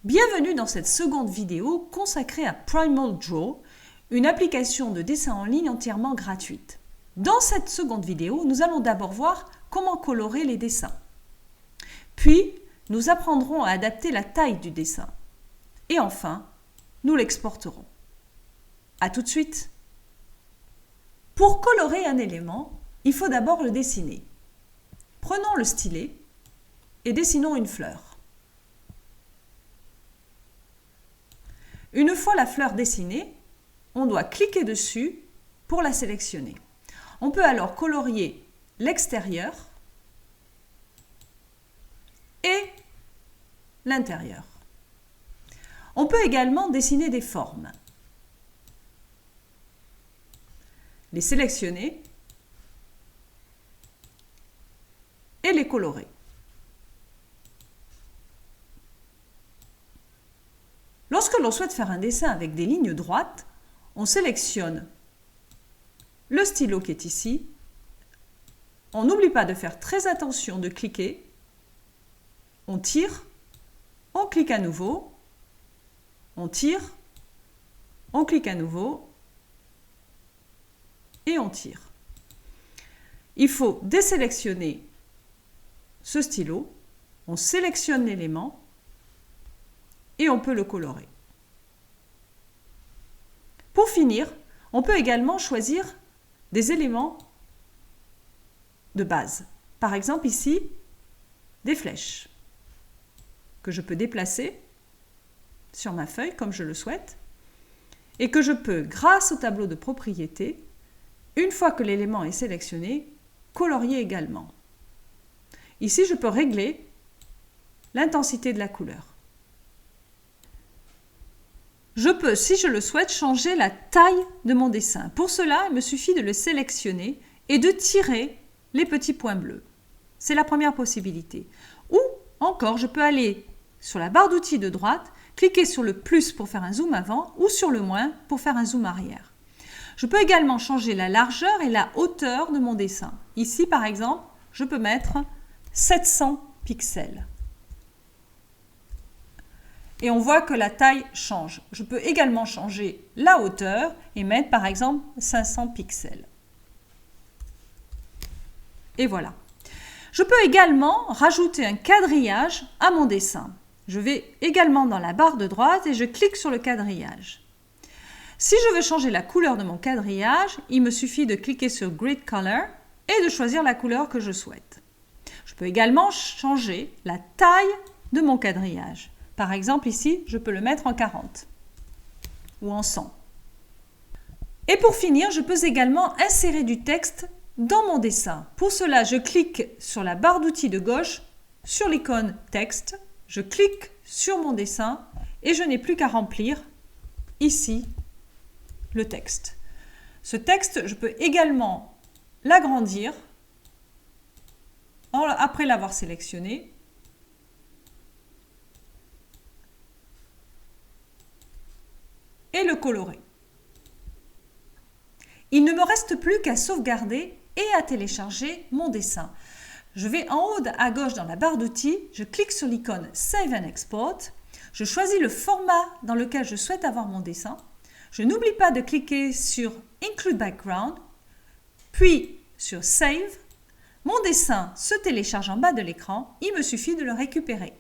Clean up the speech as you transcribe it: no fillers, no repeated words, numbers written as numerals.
Bienvenue dans cette seconde vidéo consacrée à Primal Draw, une application de dessin en ligne entièrement gratuite. Dans cette seconde vidéo, nous allons d'abord voir comment colorer les dessins. Puis, nous apprendrons à adapter la taille du dessin. Et enfin, nous l'exporterons. À tout de suite. Pour colorer un élément, il faut d'abord le dessiner. Prenons le stylet et dessinons une fleur. Une fois la fleur dessinée, on doit cliquer dessus pour la sélectionner. On peut alors colorier l'extérieur et l'intérieur. On peut également dessiner des formes. Les sélectionner et les colorer. Lorsque l'on souhaite faire un dessin avec des lignes droites, on sélectionne le stylo qui est ici. On n'oublie pas de faire très attention de cliquer. On tire, on clique à nouveau, on tire, on clique à nouveau et on tire. Il faut désélectionner ce stylo, on sélectionne l'élément et on peut le colorer. Pour finir, on peut également choisir des éléments de base. Par exemple ici, des flèches que je peux déplacer sur ma feuille comme je le souhaite et que je peux, grâce au tableau de propriétés, une fois que l'élément est sélectionné, colorier également. Ici, je peux régler l'intensité de la couleur. Je peux, si je le souhaite, changer la taille de mon dessin. Pour cela, il me suffit de le sélectionner et de tirer les petits points bleus. C'est la première possibilité. Ou encore, je peux aller sur la barre d'outils de droite, cliquer sur le plus pour faire un zoom avant ou sur le moins pour faire un zoom arrière. Je peux également changer la largeur et la hauteur de mon dessin. Ici, par exemple, je peux mettre 700 pixels. Et on voit que la taille change. Je peux également changer la hauteur et mettre par exemple 500 pixels. Et voilà. Je peux également rajouter un quadrillage à mon dessin. Je vais également dans la barre de droite et je clique sur le quadrillage. Si je veux changer la couleur de mon quadrillage, il me suffit de cliquer sur Grid Color et de choisir la couleur que je souhaite. Je peux également changer la taille de mon quadrillage. Par exemple, ici, je peux le mettre en 40 ou en 100. Et pour finir, je peux également insérer du texte dans mon dessin. Pour cela, je clique sur la barre d'outils de gauche, sur l'icône texte, je clique sur mon dessin et je n'ai plus qu'à remplir ici le texte. Ce texte, je peux également l'agrandir après l'avoir sélectionné. Et le colorer. Il ne me reste plus qu'à sauvegarder et à télécharger mon dessin. Je vais en haut à gauche dans la barre d'outils, je clique sur l'icône Save and Export, je choisis le format dans lequel je souhaite avoir mon dessin, je n'oublie pas de cliquer sur Include Background, puis sur Save. Mon dessin se télécharge en bas de l'écran, il me suffit de le récupérer.